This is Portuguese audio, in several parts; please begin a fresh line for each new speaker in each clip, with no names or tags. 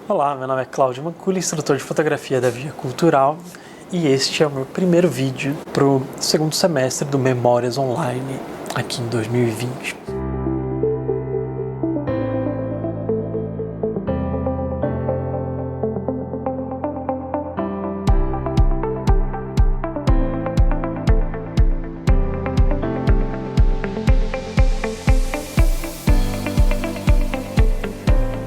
Olá, meu nome é Cláudio Manculi, instrutor de fotografia da Via Cultural, e este é o meu primeiro vídeo para o segundo semestre do Memórias Online, aqui em 2020.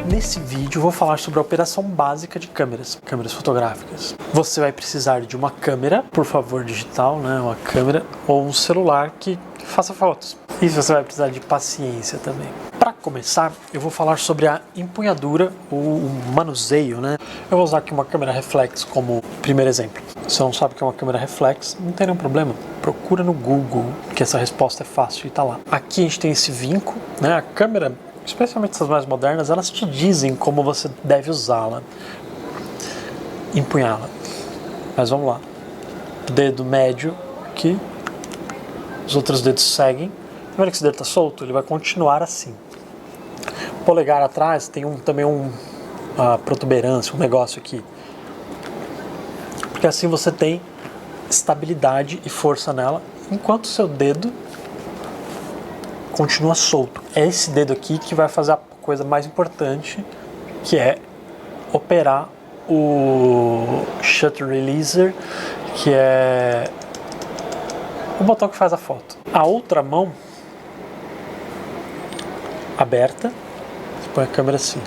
Nesse vídeo eu vou falar sobre a operação básica de câmeras fotográficas. Você vai precisar de uma câmera, por favor, digital, né, uma câmera, ou um celular que faça fotos. E você vai precisar de paciência também. Para começar, eu vou falar sobre a empunhadura, o manuseio, né? Eu vou usar aqui uma câmera reflex como primeiro exemplo. Se você não sabe o que é uma câmera reflex, não tem nenhum problema. Procura no Google, que essa resposta é fácil e tá lá. Aqui a gente tem esse vinco, né? A câmera, especialmente essas mais modernas, elas te dizem como você deve usá-la, empunhá-la. Mas vamos lá. Dedo médio aqui, os outros dedos seguem. Tá vendo que esse dedo está solto? Ele vai continuar assim. Polegar atrás tem também uma protuberância, um negócio aqui. Porque assim você tem estabilidade e força nela, enquanto o seu dedo continua solto. É esse dedo aqui que vai fazer a coisa mais importante, que é operar o shutter releaser, que é o botão que faz a foto. A outra mão aberta, você põe a câmera assim.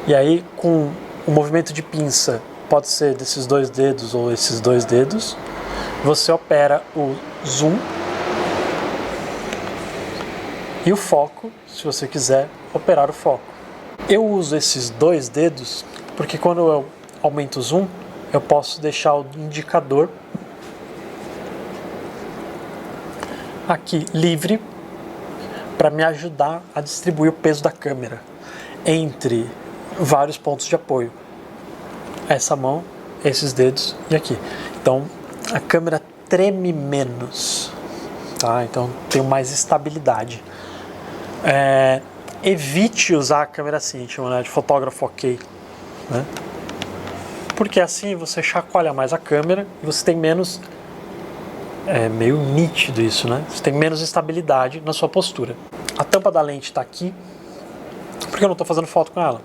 E aí, com o movimento de pinça, pode ser desses dois dedos ou esses dois dedos, você opera o zoom e o foco, se você quiser operar o foco. Eu uso esses dois dedos porque quando eu aumento o zoom, eu posso deixar o indicador aqui livre para me ajudar a distribuir o peso da câmera entre vários pontos de apoio. Essa mão, esses dedos e aqui. Então a câmera treme menos, tá? Então tem mais estabilidade. Evite usar a câmera assim, né, de fotógrafo ok, né? Porque assim você chacoalha mais a câmera e você tem menos, meio nítido isso, né? Você tem menos estabilidade na sua postura. A tampa da lente está aqui porque eu não estou fazendo foto com ela.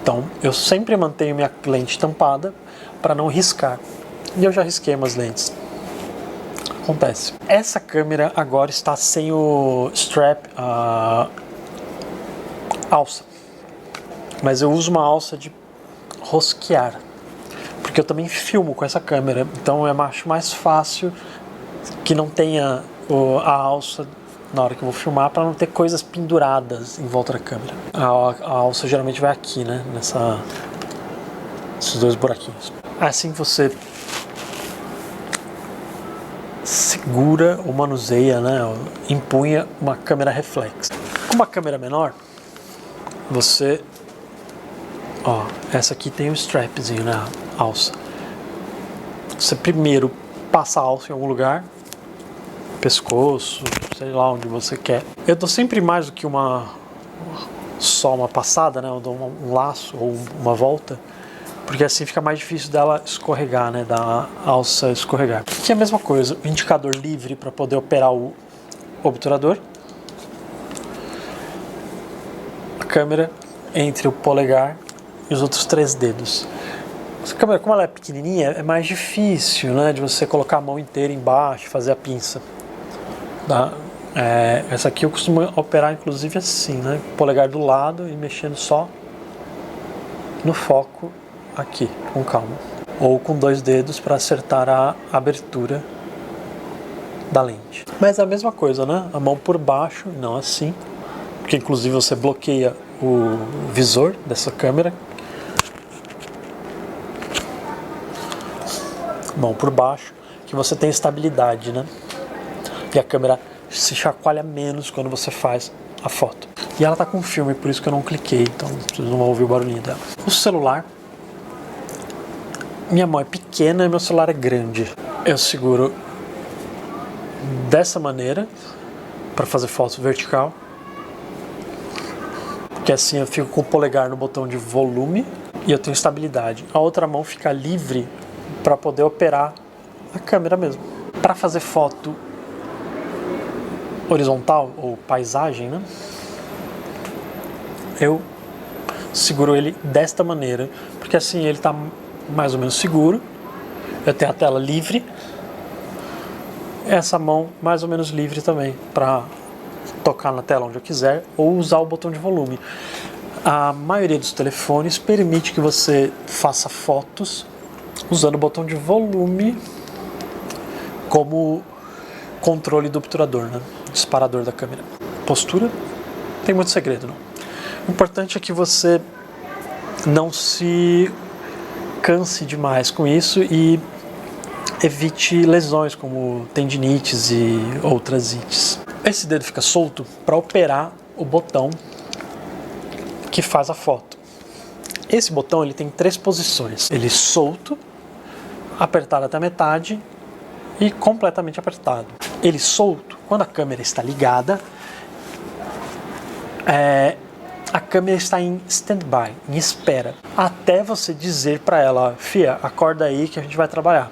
Então eu sempre mantenho minha lente tampada para não riscar. E eu já risquei umas lentes. Acontece. Essa câmera agora está sem o strap, alça. Mas eu uso uma alça de rosquear, porque eu também filmo com essa câmera. Então eu acho mais fácil que não tenha a alça na hora que eu vou filmar, para não ter coisas penduradas em volta da câmera. A alça geralmente vai aqui, né? Nesses dois buraquinhos. Assim você segura ou manuseia, né? Empunha uma câmera reflex. Com uma câmera menor, você, essa aqui tem um strapzinho, né? A alça. Você primeiro passa a alça em algum lugar, pescoço, sei lá onde você quer. Eu dou sempre mais do que só uma passada, né? Eu dou um laço ou uma volta, porque assim fica mais difícil dela escorregar, né? Da alça escorregar. Aqui é a mesma coisa, o indicador livre para poder operar o obturador. A câmera entre o polegar e os outros três dedos. Essa câmera, como ela é pequenininha, é mais difícil, né? De você colocar a mão inteira embaixo e fazer a pinça. Tá? Essa aqui eu costumo operar inclusive assim, né? Polegar do lado e mexendo só no foco aqui, com calma. Ou com dois dedos para acertar a abertura da lente. Mas é a mesma coisa, né? A mão por baixo, não assim, porque inclusive você bloqueia o visor dessa câmera. Mão por baixo, que você tem estabilidade, né? E a câmera se chacoalha menos quando você faz a foto. E ela tá com filme, por isso que eu não cliquei, então vocês não vão ouvir o barulhinho dela. O celular, minha mão é pequena e meu celular é grande. Eu seguro dessa maneira para fazer foto vertical. porque assim eu fico com o polegar no botão de volume e eu tenho estabilidade. A outra mão fica livre para poder operar a câmera mesmo. Para fazer foto horizontal ou paisagem, né? Eu seguro ele desta maneira, porque assim ele está mais ou menos seguro. Eu tenho a tela livre, essa mão mais ou menos livre também para tocar na tela onde eu quiser ou usar o botão de volume. A maioria dos telefones permite que você faça fotos usando o botão de volume como controle do obturador, né? Disparador da câmera. Postura, não tem muito segredo não. O importante é que você não se canse demais com isso e evite lesões como tendinites e outras ites. Esse dedo fica solto para operar o botão que faz a foto. Esse botão ele tem 3 posições. Ele solto, apertado até a metade e completamente apertado. Ele solto, quando a câmera está ligada, a câmera está em stand-by, em espera, até você dizer para ela, fia, acorda aí que a gente vai trabalhar.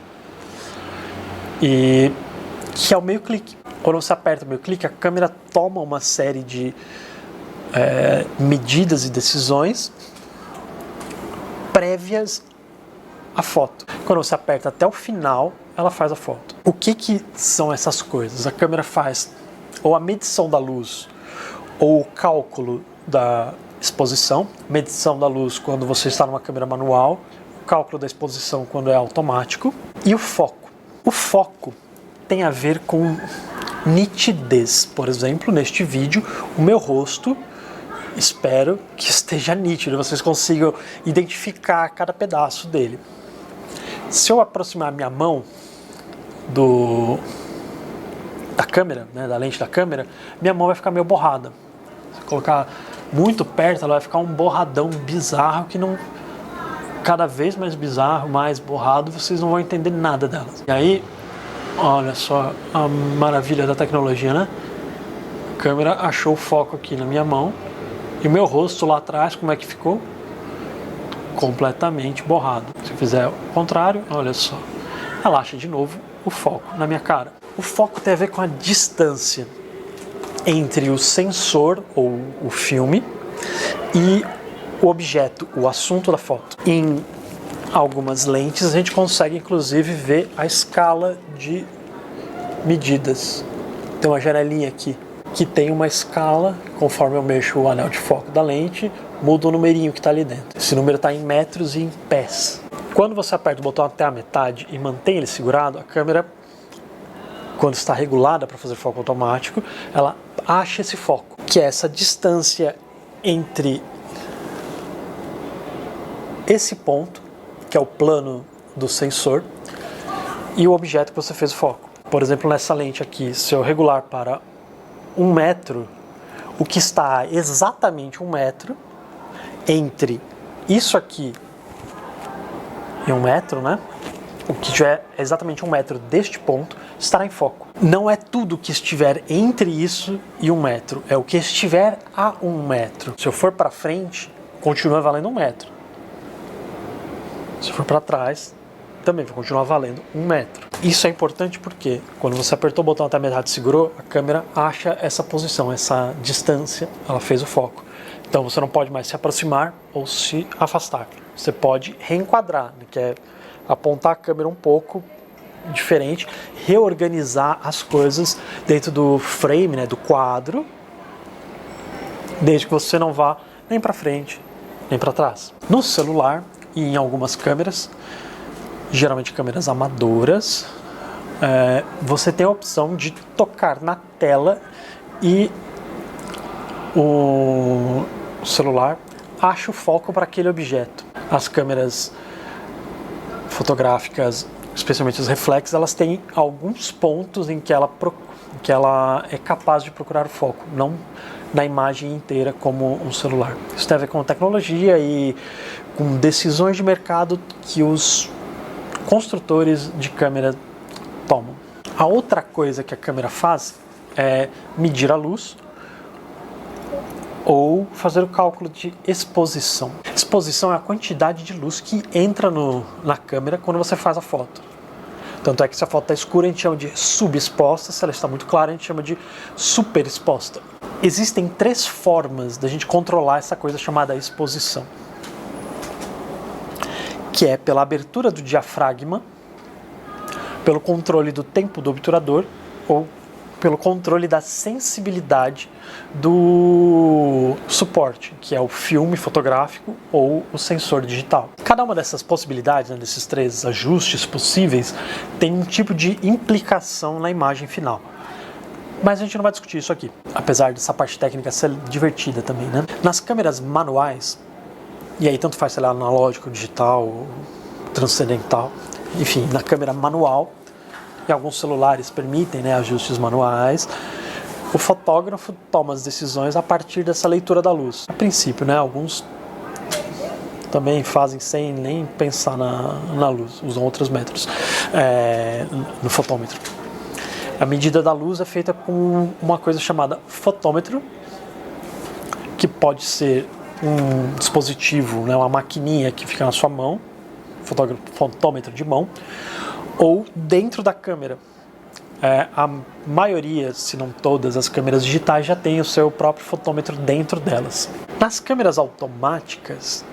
E que é o meio clique. Quando você aperta o meio clique, a câmera toma uma série de medidas e decisões prévias à foto. Quando você aperta até o final, ela faz a foto. O que são essas coisas? A câmera faz ou a medição da luz ou o cálculo da exposição. Medição da luz quando você está numa câmera manual, o cálculo da exposição quando é automático e o foco. O foco tem a ver com nitidez. Por exemplo, neste vídeo, o meu rosto, espero que esteja nítido, vocês consigam identificar cada pedaço dele. Se eu aproximar minha mão da câmera, né, da lente da câmera, minha mão vai ficar meio borrada. Se eu colocar muito perto, ela vai ficar um borradão bizarro que não... Cada vez mais bizarro, mais borrado, vocês não vão entender nada dela. E aí, olha só a maravilha da tecnologia, né? A câmera achou o foco aqui na minha mão e o meu rosto lá atrás, como é que ficou? Completamente borrado. Se eu fizer o contrário, olha só, ela acha de novo o foco na minha cara. O foco tem a ver com a distância entre o sensor ou o filme e o objeto, o assunto da foto. Em algumas lentes a gente consegue inclusive ver a escala de medidas. Tem uma janelinha aqui que tem uma escala, conforme eu mexo o anel de foco da lente, muda o numerinho que está ali dentro. Esse número está em metros e em pés. Quando você aperta o botão até a metade e mantém ele segurado, a câmera, quando está regulada para fazer foco automático, ela acha esse foco, que é essa distância entre esse ponto, que é o plano do sensor, e o objeto que você fez o foco. Por exemplo, nessa lente aqui, se eu regular para 1 metro, o que está a exatamente 1 metro entre isso aqui e 1 metro, né? O que tiver exatamente 1 metro deste ponto estará em foco. Não é tudo que estiver entre isso e 1 metro, é o que estiver a 1 metro. Se eu for para frente, continua valendo 1 metro. Se for para trás, também vai continuar valendo 1 metro. Isso é importante porque quando você apertou o botão até a metade e segurou, a câmera acha essa posição, essa distância, ela fez o foco. Então você não pode mais se aproximar ou se afastar. Você pode reenquadrar, né, que é apontar a câmera um pouco diferente, reorganizar as coisas dentro do frame, né, do quadro, desde que você não vá nem para frente, nem para trás. No celular e em algumas câmeras, geralmente câmeras amadoras, você tem a opção de tocar na tela e o celular acha o foco para aquele objeto. As câmeras fotográficas, especialmente os reflexos, elas têm alguns pontos em que ela é capaz de procurar o foco, não na imagem inteira como um celular. Isso tem a ver com tecnologia e com decisões de mercado que os construtores de câmera tomam. A outra coisa que a câmera faz é medir a luz ou fazer o cálculo de exposição. Exposição é a quantidade de luz que entra na câmera quando você faz a foto. Tanto é que se a foto está escura, a gente chama de subexposta, se ela está muito clara, a gente chama de superexposta. Existem 3 formas da gente controlar essa coisa chamada exposição, que é pela abertura do diafragma, pelo controle do tempo do obturador ou pelo controle da sensibilidade do suporte, que é o filme fotográfico ou o sensor digital. Cada uma dessas possibilidades, né, desses 3 ajustes possíveis, tem um tipo de implicação na imagem final. Mas a gente não vai discutir isso aqui, apesar dessa parte técnica ser divertida também, né? Nas câmeras manuais, e aí tanto faz, sei lá, analógico, digital, transcendental, enfim, na câmera manual, e alguns celulares permitem, né, ajustes manuais, o fotógrafo toma as decisões a partir dessa leitura da luz. A princípio, né, alguns também fazem sem nem pensar na luz, usam outros métodos no fotômetro. A medida da luz é feita com uma coisa chamada fotômetro, que pode ser um dispositivo, né, uma maquininha que fica na sua mão, fotômetro de mão, ou dentro da câmera. A maioria, se não todas, as câmeras digitais já têm o seu próprio fotômetro dentro delas. Nas câmeras automáticas,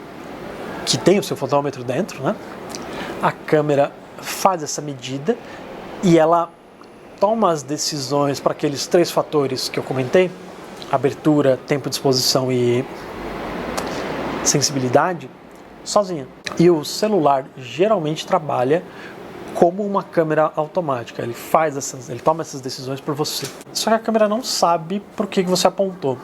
que tem o seu fotômetro dentro, né, a câmera faz essa medida e ela toma as decisões para aqueles 3 fatores que eu comentei, abertura, tempo de exposição e sensibilidade, sozinha. E o celular geralmente trabalha como uma câmera automática, ele toma essas decisões por você. Só que a câmera não sabe por que você apontou.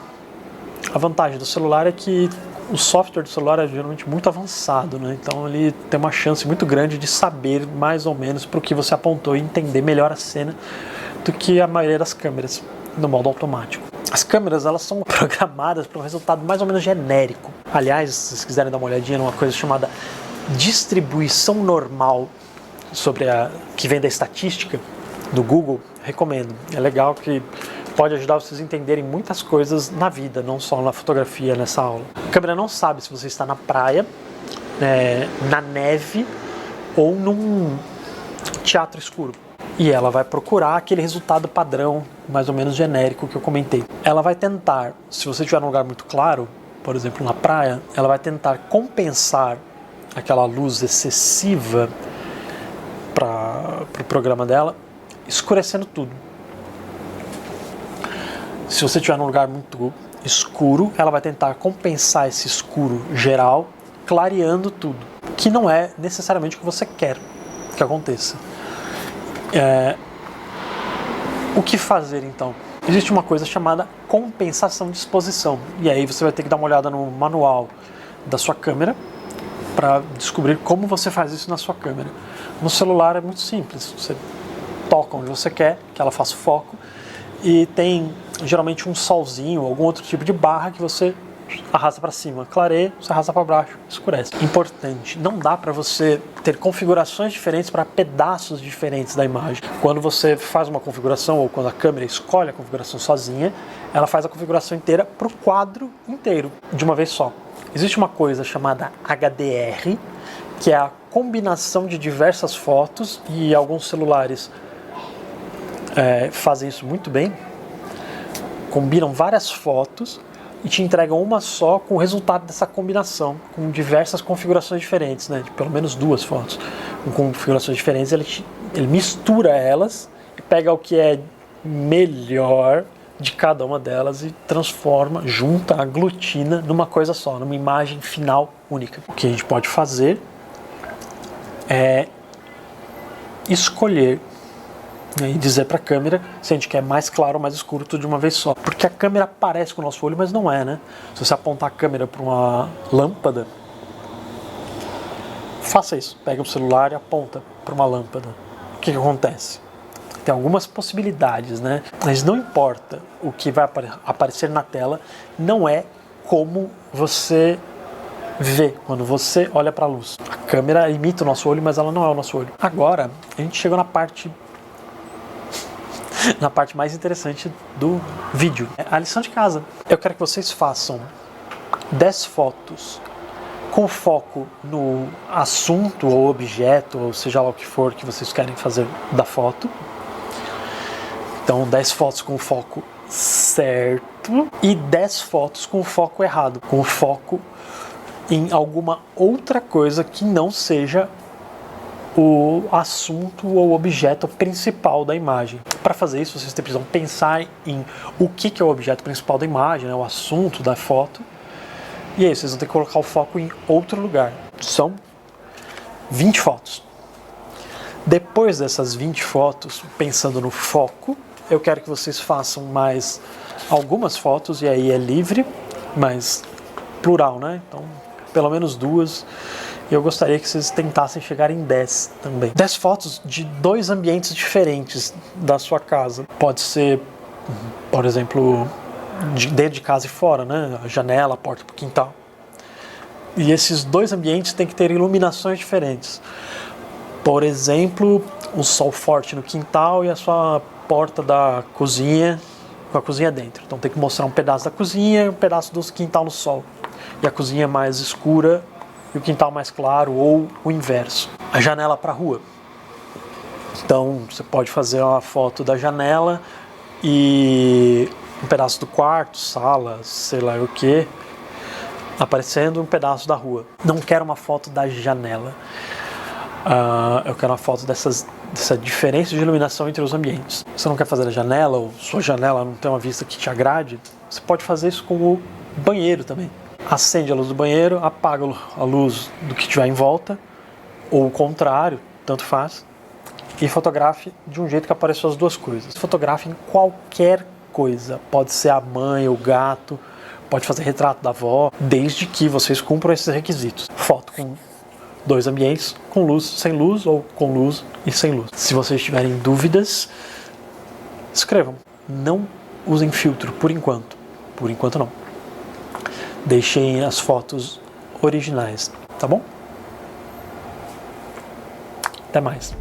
A vantagem do celular é que o software do celular é geralmente muito avançado, né? Então ele tem uma chance muito grande de saber mais ou menos para o que você apontou e entender melhor a cena do que a maioria das câmeras no modo automático. As câmeras, elas são programadas para um resultado mais ou menos genérico. Aliás, se vocês quiserem dar uma olhadinha numa coisa chamada distribuição normal, que vem da estatística do Google, recomendo. É legal, que pode ajudar vocês a entenderem muitas coisas na vida, não só na fotografia, nessa aula. A câmera não sabe se você está na praia, na neve ou num teatro escuro. E ela vai procurar aquele resultado padrão, mais ou menos genérico, que eu comentei. Ela vai tentar, se você estiver num lugar muito claro, por exemplo na praia, ela vai tentar compensar aquela luz excessiva para o programa dela, escurecendo tudo. Se você estiver num lugar muito escuro, ela vai tentar compensar esse escuro geral, clareando tudo, que não é necessariamente o que você quer que aconteça. O que fazer então? Existe uma coisa chamada compensação de exposição, e aí você vai ter que dar uma olhada no manual da sua câmera para descobrir como você faz isso na sua câmera. No celular é muito simples, você toca onde você quer que ela faça foco e tem geralmente um solzinho, algum outro tipo de barra que você arrasta para cima, clareia, você arrasta para baixo, escurece. Importante, não dá para você ter configurações diferentes para pedaços diferentes da imagem. Quando você faz uma configuração ou quando a câmera escolhe a configuração sozinha, ela faz a configuração inteira para o quadro inteiro, de uma vez só. Existe uma coisa chamada HDR, que é a combinação de diversas fotos, e alguns celulares fazem isso muito bem, combinam várias fotos e te entregam uma só com o resultado dessa combinação, com diversas configurações diferentes, né? De pelo menos 2 fotos com configurações diferentes. Ele mistura elas e pega o que é melhor de cada uma delas e transforma, junta, aglutina numa coisa só, numa imagem final única. O que a gente pode fazer é escolher, né, e dizer para a câmera se a gente quer mais claro ou mais escuro, tudo de uma vez só. Porque a câmera parece com o nosso olho, mas não é, né? Se você apontar a câmera para uma lâmpada, faça isso. Pega o celular e aponta para uma lâmpada. O que acontece? Tem algumas possibilidades, né? Mas não importa o que vai aparecer na tela, não é como você vê quando você olha para a luz. A câmera imita o nosso olho, mas ela não é o nosso olho. Agora, a gente chegou na parte na parte mais interessante do vídeo. A lição de casa. Eu quero que vocês façam 10 fotos com foco no assunto ou objeto, ou seja lá o que for que vocês querem fazer da foto. Então 10 fotos com foco certo e 10 fotos com foco errado, com foco em alguma outra coisa que não seja o assunto ou objeto principal da imagem. Para fazer isso, vocês precisam pensar em o que é o objeto principal da imagem, né, o assunto da foto. E aí, vocês vão ter que colocar o foco em outro lugar. São 20 fotos. Depois dessas 20 fotos, pensando no foco, eu quero que vocês façam mais algumas fotos, e aí é livre, mas plural, né? Então, pelo menos 2. E eu gostaria que vocês tentassem chegar em 10 também. 10 fotos de 2 ambientes diferentes da sua casa. Pode ser, por exemplo, dentro de casa e fora, né? A janela, a porta para o quintal. E esses 2 ambientes têm que ter iluminações diferentes. Por exemplo, um sol forte no quintal e a sua porta da cozinha com a cozinha dentro. Então tem que mostrar um pedaço da cozinha e um pedaço do quintal no sol. E a cozinha mais escura e o quintal mais claro, ou o inverso. A janela para a rua. Então você pode fazer uma foto da janela e um pedaço do quarto, sala, sei lá o que, aparecendo um pedaço da rua. Não quero uma foto da janela. Eu quero uma foto dessa diferença de iluminação entre os ambientes. Se você não quer fazer a janela, ou sua janela não tem uma vista que te agrade, você pode fazer isso com o banheiro também. Acende a luz do banheiro, apaga a luz do que tiver em volta, ou o contrário, tanto faz, e fotografe de um jeito que apareçam as 2 coisas. Fotografe em qualquer coisa, pode ser a mãe, o gato, pode fazer retrato da avó, desde que vocês cumpram esses requisitos. Foto com 2 ambientes, com luz, sem luz, ou com luz e sem luz. Se vocês tiverem dúvidas, escrevam. Não usem filtro, por enquanto. Por enquanto não. Deixem as fotos originais, tá bom? Até mais.